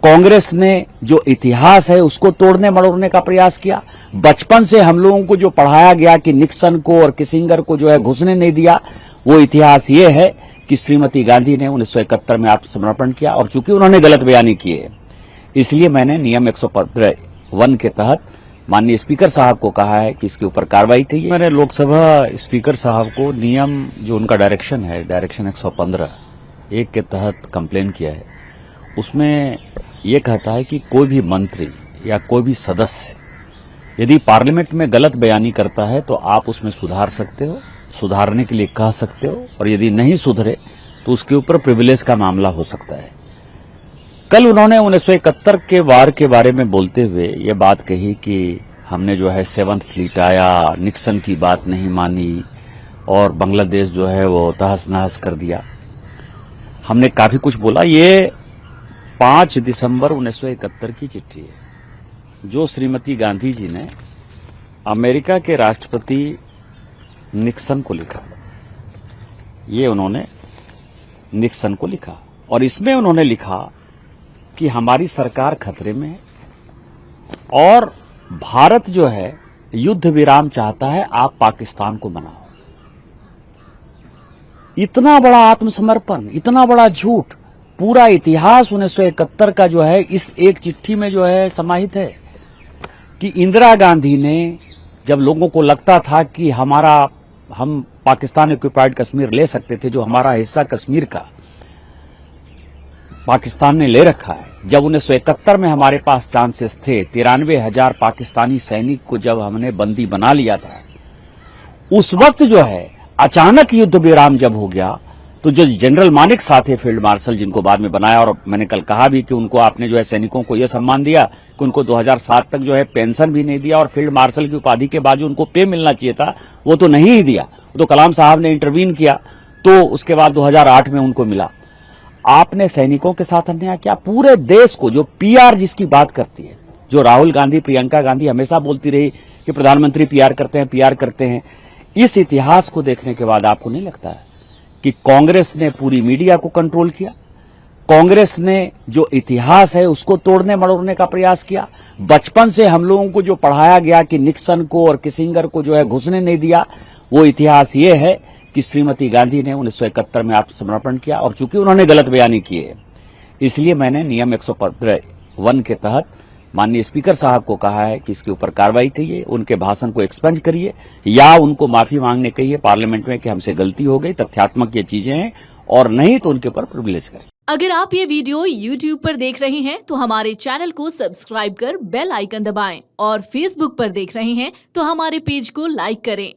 कांग्रेस ने जो इतिहास है उसको तोड़ने मरोड़ने का प्रयास किया। बचपन से हम लोगों को जो पढ़ाया गया कि निक्सन को और किसिंगर को जो है घुसने नहीं दिया, वो इतिहास ये है कि श्रीमती गांधी ने 1971 में आत्मसमर्पण किया। और चूंकि उन्होंने गलत बयानी की है, इसलिए मैंने नियम 115(1) के तहत माननीय स्पीकर साहब को कहा है कि इसके ऊपर कार्रवाई की। मैंने लोकसभा स्पीकर साहब को नियम जो उनका डायरेक्शन है, डायरेक्शन 115(1) के तहत कंप्लेन किया है। उसमें यह कहता है कि कोई भी मंत्री या कोई भी सदस्य यदि पार्लियामेंट में गलत बयानी करता है तो आप उसमें सुधार सकते हो, सुधारने के लिए कह सकते हो, और यदि नहीं सुधरे तो उसके ऊपर प्रिविलेज का मामला हो सकता है। कल उन्होंने 1971 के वार के बारे में बोलते हुए ये बात कही कि हमने जो है 7th फ्लीट आया, निक्सन की बात नहीं मानी और बांग्लादेश जो है वो तहस नहस कर दिया। हमने काफी कुछ बोला। ये 5 दिसंबर 1971 की चिट्ठी है जो श्रीमती गांधी जी ने अमेरिका के राष्ट्रपति निक्सन को लिखा। ये उन्होंने निक्सन को लिखा और इसमें उन्होंने लिखा कि हमारी सरकार खतरे में है और भारत जो है युद्ध विराम चाहता है, आप पाकिस्तान को मनाओ। इतना बड़ा आत्मसमर्पण, इतना बड़ा झूठ, पूरा इतिहास 1971 का जो है इस एक चिट्ठी में जो है समाहित है कि इंदिरा गांधी ने जब लोगों को लगता था कि हम पाकिस्तान ऑक्युपाइड कश्मीर ले सकते थे, जो हमारा हिस्सा कश्मीर का पाकिस्तान ने ले रखा है, जब 1971 में हमारे पास चांसेस थे, 93,000 पाकिस्तानी सैनिक को जब हमने बंदी बना लिया था, उस वक्त जो है अचानक युद्ध विराम जब हो गया तो जो जनरल मानिक साथ थे, फील्ड मार्शल, जिनको बाद में बनाया, और मैंने कल कहा भी कि उनको आपने जो है सैनिकों को यह सम्मान दिया कि उनको 2007 तक जो है पेंशन भी नहीं दिया और फील्ड मार्शल की उपाधि के बाद जो उनको पे मिलना चाहिए था वो तो नहीं ही दिया। तो कलाम साहब ने इंटरवीन किया तो उसके बाद 2008 में उनको मिला। आपने सैनिकों के साथ अन्याय किया। पूरे देश को जो पीआर जिसकी बात करती है, जो राहुल गांधी, प्रियंका गांधी हमेशा बोलती रही कि प्रधानमंत्री पीआर करते हैं, पीआर करते हैं, इस इतिहास को देखने के बाद आपको नहीं लगता है कि कांग्रेस ने पूरी मीडिया को कंट्रोल किया? कांग्रेस ने जो इतिहास है उसको तोड़ने मरोड़ने का प्रयास किया। बचपन से हम लोगों को जो पढ़ाया गया कि निक्सन को और किसिंगर को जो है घुसने नहीं दिया, वो इतिहास ये है कि श्रीमती गांधी ने 1971 में आत्मसमर्पण किया। और चूंकि उन्होंने गलत बयानी की है, इसलिए मैंने नियम 115(1) के तहत माननीय स्पीकर साहब को कहा है कि इसके ऊपर कार्रवाई करिए, उनके भाषण को एक्सपंज करिए या उनको माफी मांगने कहिए पार्लियामेंट में कि हमसे गलती हो गई, तथ्यात्मक ये चीजें हैं, और नहीं तो उनके ऊपर प्रिविलेज करें। अगर आप ये वीडियो YouTube पर देख रहे हैं तो हमारे चैनल को सब्सक्राइब कर बेल आइकन दबाएं, और Facebook पर देख रहे हैं तो हमारे पेज को लाइक करें।